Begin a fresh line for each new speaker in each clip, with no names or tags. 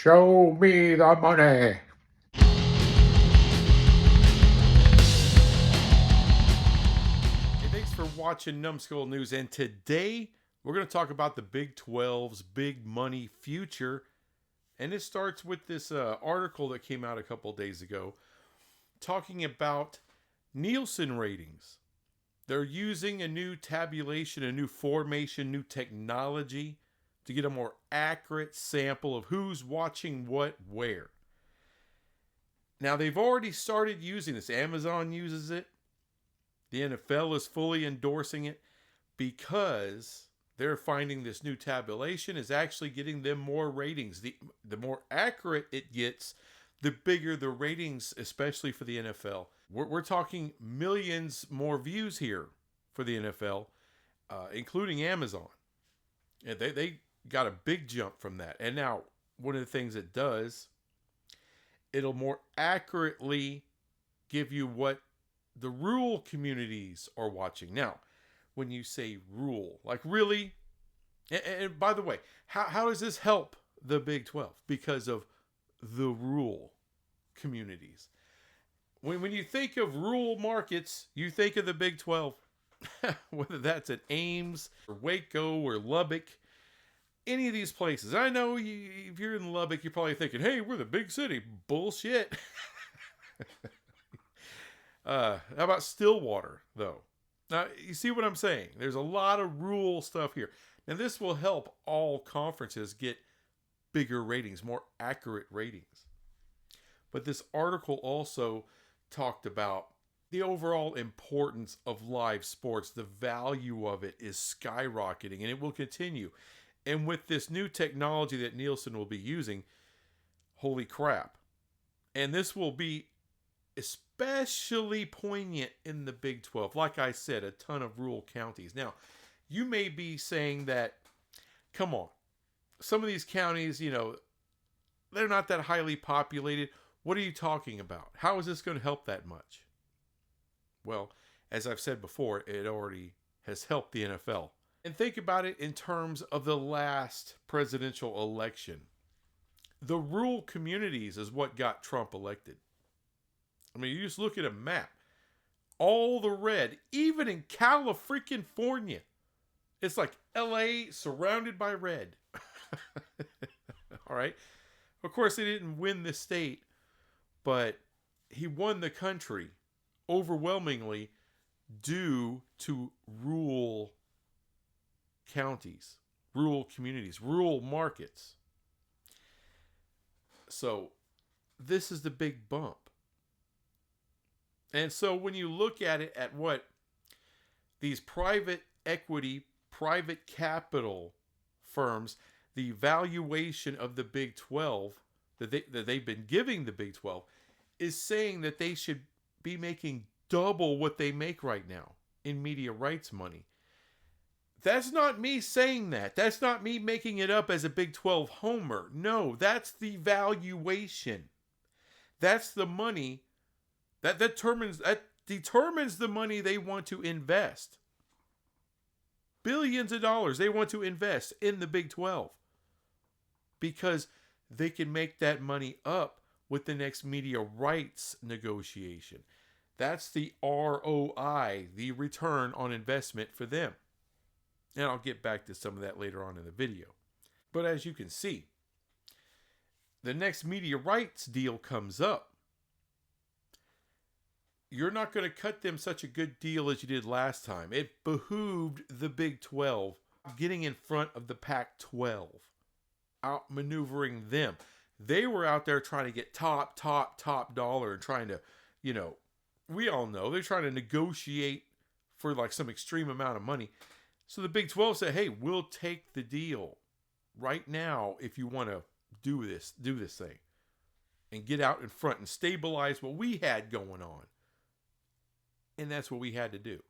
Show me the money.
Hey, thanks for watching Numbskull News. And today we're going to talk about the Big 12's big money future. And it starts with this article that came out a couple days ago talking about Nielsen ratings. They're using a new tabulation, a new formation, new technology to get a more accurate sample of who's watching what where. Now, they've already started using this. Amazon uses it. The NFL is fully endorsing it because they're finding this new tabulation is actually getting them more ratings. The more accurate it gets, the bigger the ratings, especially for the NFL. We're talking millions more views here for the NFL, including Amazon. And they got a big jump from that. And now, one of the things it does, it'll more accurately give you what the rural communities are watching. Now, when you say rural, like really, and by the way, how does this help the Big 12? Because of the rural communities. When you think of rural markets, you think of the Big 12, whether that's at Ames or Waco or Lubbock, any of these places. I know if you're in Lubbock, you're probably thinking, hey, we're the big city. Bullshit. How about Stillwater, though? Now, you see what I'm saying? There's a lot of rural stuff here. And this will help all conferences get bigger ratings, more accurate ratings. But this article also talked about the overall importance of live sports. The value of it is skyrocketing, and it will continue. And with this new technology that Nielsen will be using, holy crap. And this will be especially poignant in the Big 12. Like I said, a ton of rural counties. Now, you may be saying that, come on, some of these counties, they're not that highly populated. What are you talking about? How is this going to help that much? Well, as I've said before, it already has helped the NFL. And think about it in terms of the last presidential election. The rural communities is what got Trump elected. I mean, you just look at a map. All the red, even in California. It's like LA surrounded by red. All right. Of course, he didn't win the state, but he won the country overwhelmingly due to rural counties, rural communities, rural markets. So this is the big bump. And so when you look at it at what these private equity, private capital firms, the valuation of the Big 12 that they've been giving the Big 12 is saying that they should be making double what they make right now in media rights money. That's not me saying that. That's not me making it up as a Big 12 homer. No, that's the valuation. That's the money that determines the money they want to invest. Billions of dollars they want to invest in the Big 12 because they can make that money up with the next media rights negotiation. That's the ROI, the return on investment for them. And I'll get back to some of that later on in the video. But as you can see, the next media rights deal comes up. You're not going to cut them such a good deal as you did last time. It behooved the Big 12 getting in front of the Pac 12, outmaneuvering them. They were out there trying to get top dollar and trying to, we all know they're trying to negotiate for like some extreme amount of money. So the Big 12 said, hey, we'll take the deal right now if you want to do this thing and get out in front and stabilize what we had going on. And that's what we had to do.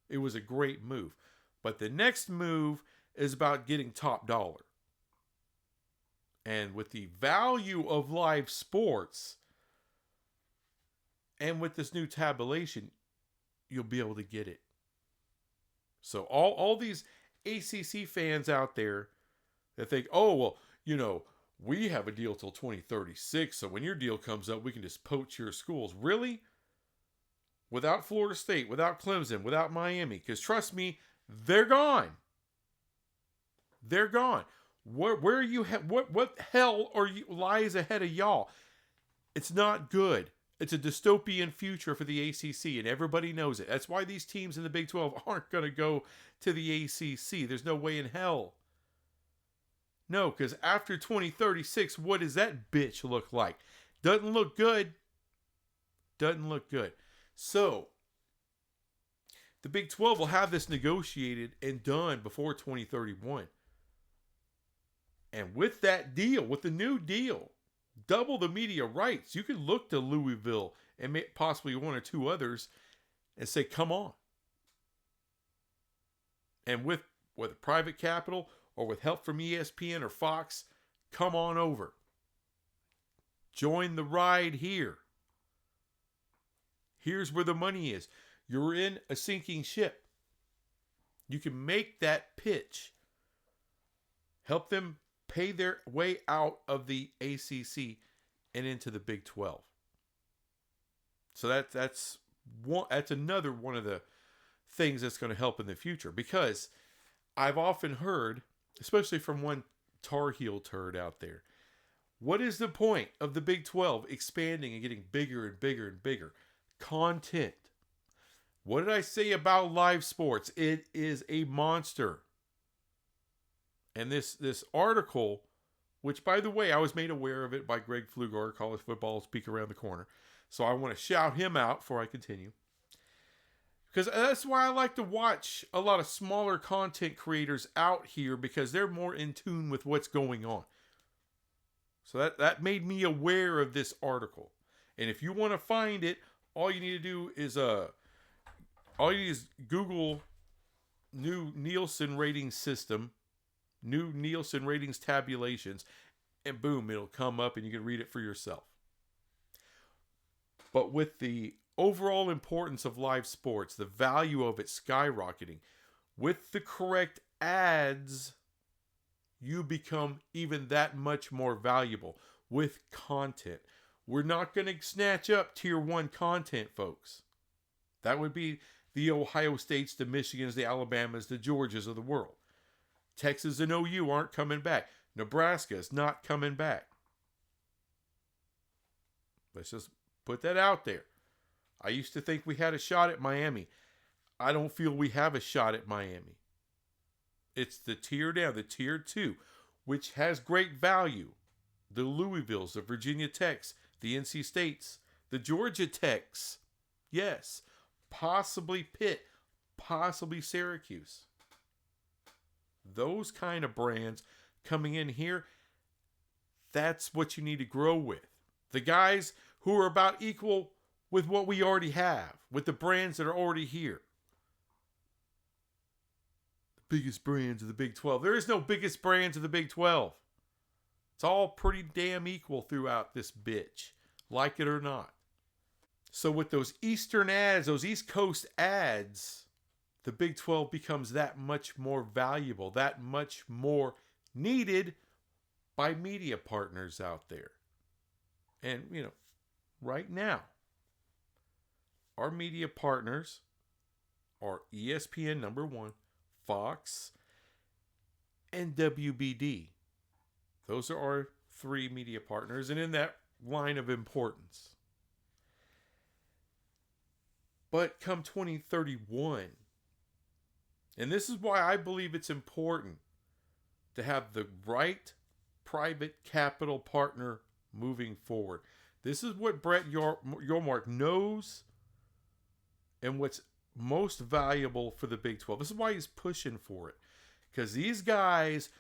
It was a great move. But the next move is about getting top dollar. And with the value of live sports and with this new tabulation, you'll be able to get it. So all these ACC fans out there that think, oh, well, we have a deal till 2036, so when your deal comes up, we can just poach your schools. Really? Without Florida State, without Clemson, without Miami? Because trust me, they're gone. They're gone. Where are you? What hell lies ahead of y'all? It's not good. It's a dystopian future for the ACC, and everybody knows it. That's why these teams in the Big 12 aren't going to go to the ACC. There's no way in hell. No, because after 2036, what does that bitch look like? Doesn't look good. Doesn't look good. So, the Big 12 will have this negotiated and done before 2031. And with that deal, with the new deal, double the media rights, you can look to Louisville and possibly one or two others and say, come on. And with private capital or with help from ESPN or Fox, come on over. Join the ride here. Here's where the money is. You're in a sinking ship. You can make that pitch. Help them pay their way out of the ACC and into the Big 12. So that's another one of the things that's going to help in the future, because I've often heard, especially from one Tar Heel turd out there, what is the point of the Big 12 expanding and getting bigger and bigger and bigger? Content. What did I say about live sports? It is a monster. And this article, which, by the way, I was made aware of it by Greg Pflugar, College Football Speak Around the Corner. So I want to shout him out before I continue. Because that's why I like to watch a lot of smaller content creators out here, because they're more in tune with what's going on. So that made me aware of this article. And if you want to find it, all you need to do is Google new Nielsen rating system, new Nielsen ratings tabulations, and boom, it'll come up and you can read it for yourself. But with the overall importance of live sports, the value of it skyrocketing, with the correct ads, you become even that much more valuable with content. We're not going to snatch up tier 1 content, folks. That would be the Ohio States, the Michigans, the Alabamas, the Georgias of the world. Texas and OU aren't coming back. Nebraska is not coming back. Let's just put that out there. I used to think we had a shot at Miami. I don't feel we have a shot at Miami. It's the tier down, the tier 2, which has great value. The Louisvilles, the Virginia Techs, the NC States, the Georgia Techs. Yes. Possibly Pitt, possibly Syracuse. Those kind of brands coming in here, that's what you need to grow with. The guys who are about equal with what we already have, with the brands that are already here. The biggest brands of the Big 12. There is no biggest brands of the Big 12. It's all pretty damn equal throughout this bitch, like it or not. So with those Eastern ads, those East Coast ads, the Big 12 becomes that much more valuable, that much more needed by media partners out there. And, right now, our media partners are ESPN number 1, Fox, and WBD. Those are our 3 media partners, and in that line of importance. But come 2031, and this is why I believe it's important to have the right private capital partner moving forward. This is what Brett Yormark knows and what's most valuable for the Big 12. This is why he's pushing for it. Because these guys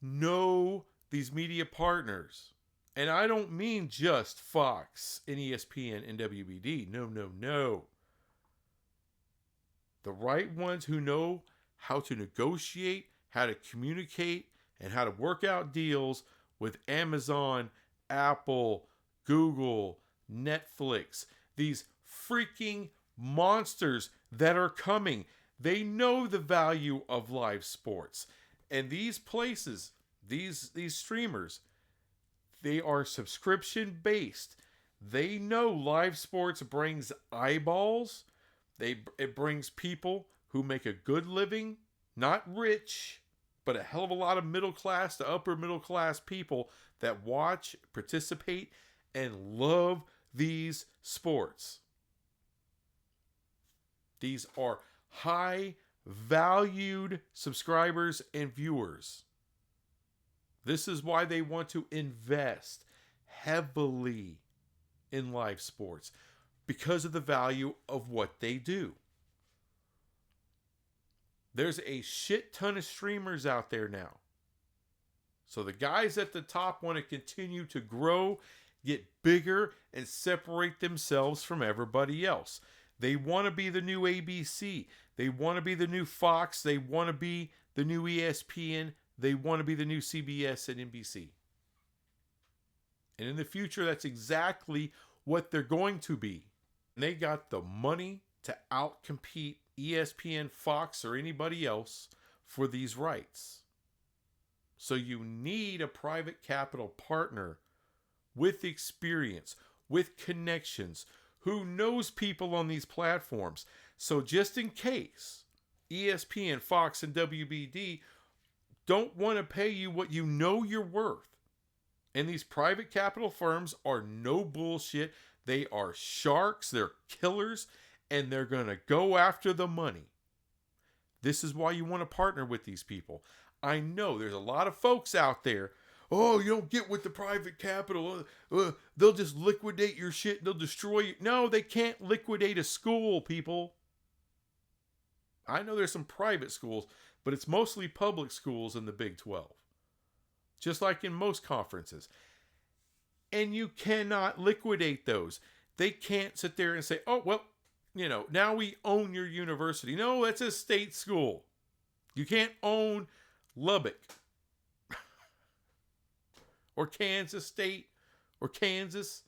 know these media partners. And I don't mean just Fox and ESPN and WBD. No. The right ones who know how to negotiate, how to communicate, and how to work out deals with Amazon, Apple, Google, Netflix. These freaking monsters that are coming. They know the value of live sports. And these places, these streamers, They are subscription based. They know live sports brings eyeballs. It brings people who make a good living, not rich, but a hell of a lot of middle class to upper middle class people that watch, participate, and love these sports. These are high valued subscribers and viewers. This is why they want to invest heavily in live sports, because of the value of what they do. There's a shit ton of streamers out there now. So the guys at the top want to continue to grow, get bigger, and separate themselves from everybody else. They want to be the new ABC. They want to be the new Fox. They want to be the new ESPN. They want to be the new CBS and NBC. And in the future, that's exactly what they're going to be. And they got the money to outcompete ESPN, Fox, or anybody else for these rights. So you need a private capital partner with experience, with connections, who knows people on these platforms. So just in case ESPN, Fox, and WBD don't want to pay you what you know you're worth, and these private capital firms are no bullshit. They are sharks, they're killers, and they're going to go after the money. This is why you want to partner with these people. I know there's a lot of folks out there, oh, you don't get with the private capital. They'll just liquidate your shit. They'll destroy you. No, they can't liquidate a school, people. I know there's some private schools, but it's mostly public schools in the Big 12. Just like in most conferences. And you cannot liquidate those. They can't sit there and say, oh, well, now we own your university. No, that's a state school. You can't own Lubbock or Kansas State or Kansas,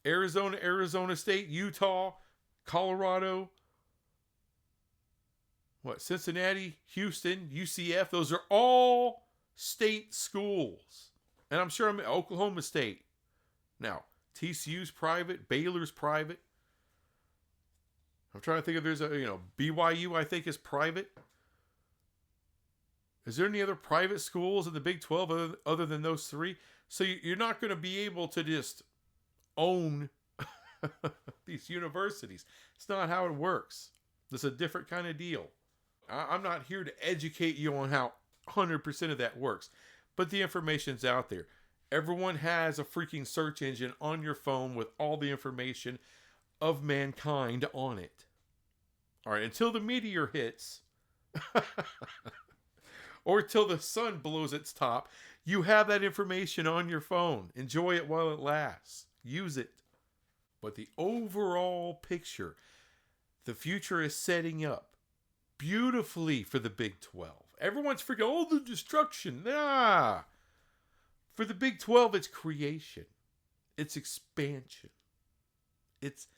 Arizona State, Utah, Colorado, Cincinnati, Houston, UCF. Those are all state schools. And I'm sure Oklahoma State. Now, TCU's private, Baylor's private. I'm trying to think if there's BYU I think is private. Is there any other private schools in the Big 12 other than those three? So you're not going to be able to just own these universities. It's not how it works. It's a different kind of deal. I'm not here to educate you on how 100% of that works, but the information's out there. Everyone has a freaking search engine on your phone with all the information of mankind on it. All right, until the meteor hits, or till the sun blows its top, you have that information on your phone. Enjoy it while it lasts. Use it. But the overall picture, the future is setting up beautifully for the Big 12. Everyone's freaking, oh, the destruction. Nah. For the Big 12, it's creation. It's expansion. It's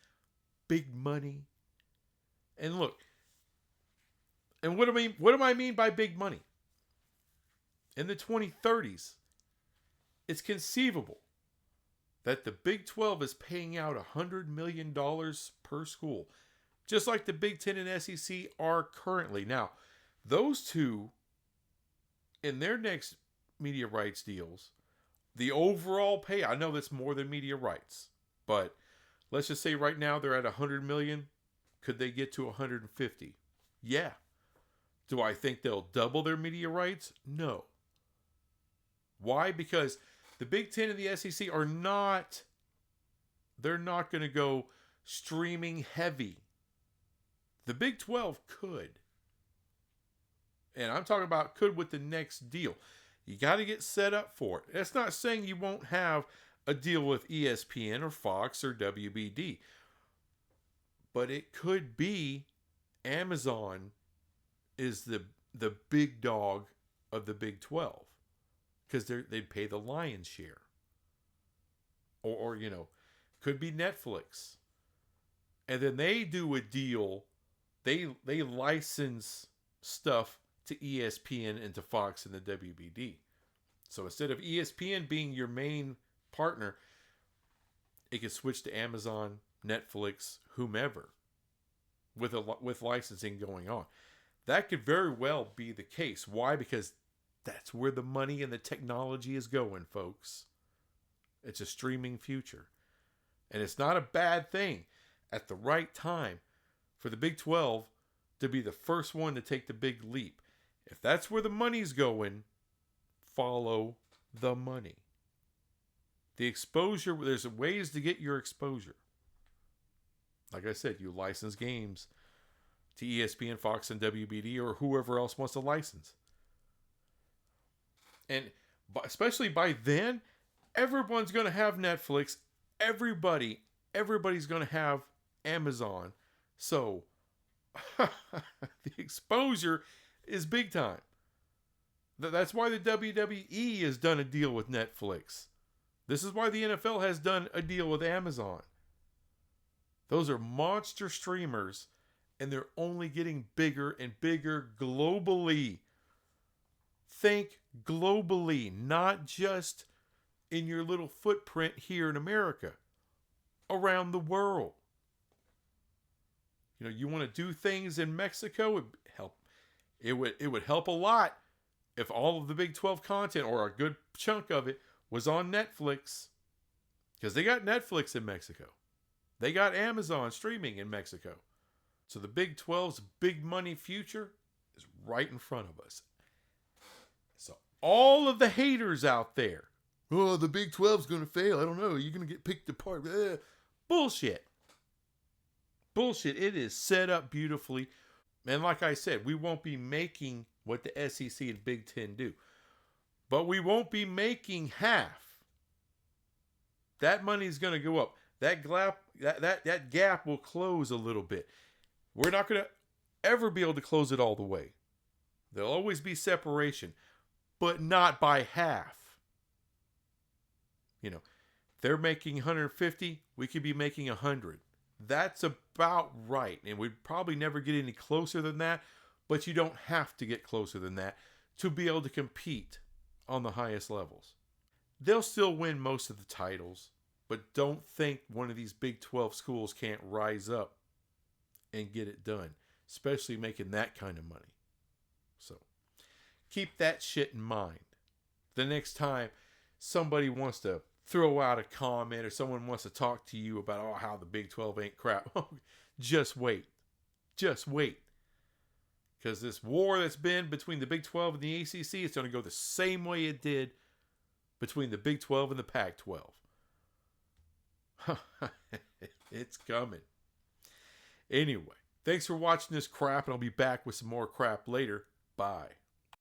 big money. And look, and what do I mean by big money? In the 2030s, it's conceivable that the Big 12 is paying out $100 million per school, just like the Big 10 and SEC are currently. Now, those two, in their next media rights deals, the overall pay, I know that's more than media rights, but let's just say right now they're at $100 million. Could they get to 150? Yeah. Do I think they'll double their media rights? No. Why? Because the Big 10 and the SEC are not, they're not going to go streaming heavy. The Big 12 could. And I'm talking about could with the next deal. You got to get set up for it. That's not saying you won't have a deal with ESPN or Fox or WBD. But it could be Amazon is the big dog of the Big 12. Because they'd pay the lion's share. Or could be Netflix. And then they do a deal. They license stuff to ESPN and to Fox and the WBD. So instead of ESPN being your main partner, it can switch to Amazon, Netflix, whomever, with licensing going on. That could very well be the case. Why? Because that's where the money and the technology is going, folks. It's a streaming future. And it's not a bad thing at the right time for the Big 12 to be the first one to take the big leap. If that's where the money's going, follow the money. The exposure, there's ways to get your exposure. Like I said, you license games to ESPN, Fox, and WBD, or whoever else wants to license. And especially by then, everyone's going to have Netflix. Everybody's going to have Amazon. So the exposure is big time. That's why the WWE has done a deal with Netflix. This is why the NFL has done a deal with Amazon. Those are monster streamers, and they're only getting bigger and bigger globally. Think globally, not just in your little footprint here in America, around the world. You know, you want to do things in Mexico, it would help a lot if all of the Big 12 content, or a good chunk of it, was on Netflix. Because they got Netflix in Mexico. They got Amazon streaming in Mexico. So the Big 12's big money future is right in front of us. So all of the haters out there, oh, the Big 12's going to fail. I don't know. You're going to get picked apart. Bullshit. Bullshit. It is set up beautifully. And like I said, we won't be making what the SEC and Big Ten do. But we won't be making half. That money's going to go up. That gap will close a little bit. We're not going to ever be able to close it all the way. There'll always be separation, but not by half. You know, they're making 150, we could be making 100. That's about right. And we'd probably never get any closer than that, but you don't have to get closer than that to be able to compete on the highest levels. They'll still win most of the titles, but don't think one of these Big 12 schools can't rise up and get it done, especially making that kind of money. So keep that shit in mind. The next time somebody wants to throw out a comment or someone wants to talk to you about how the Big 12 ain't crap, just wait. Just wait. Because this war that's been between the Big 12 and the ACC is going to go the same way it did between the Big 12 and the Pac-12. It's coming. Anyway, thanks for watching this crap, and I'll be back with some more crap later. Bye.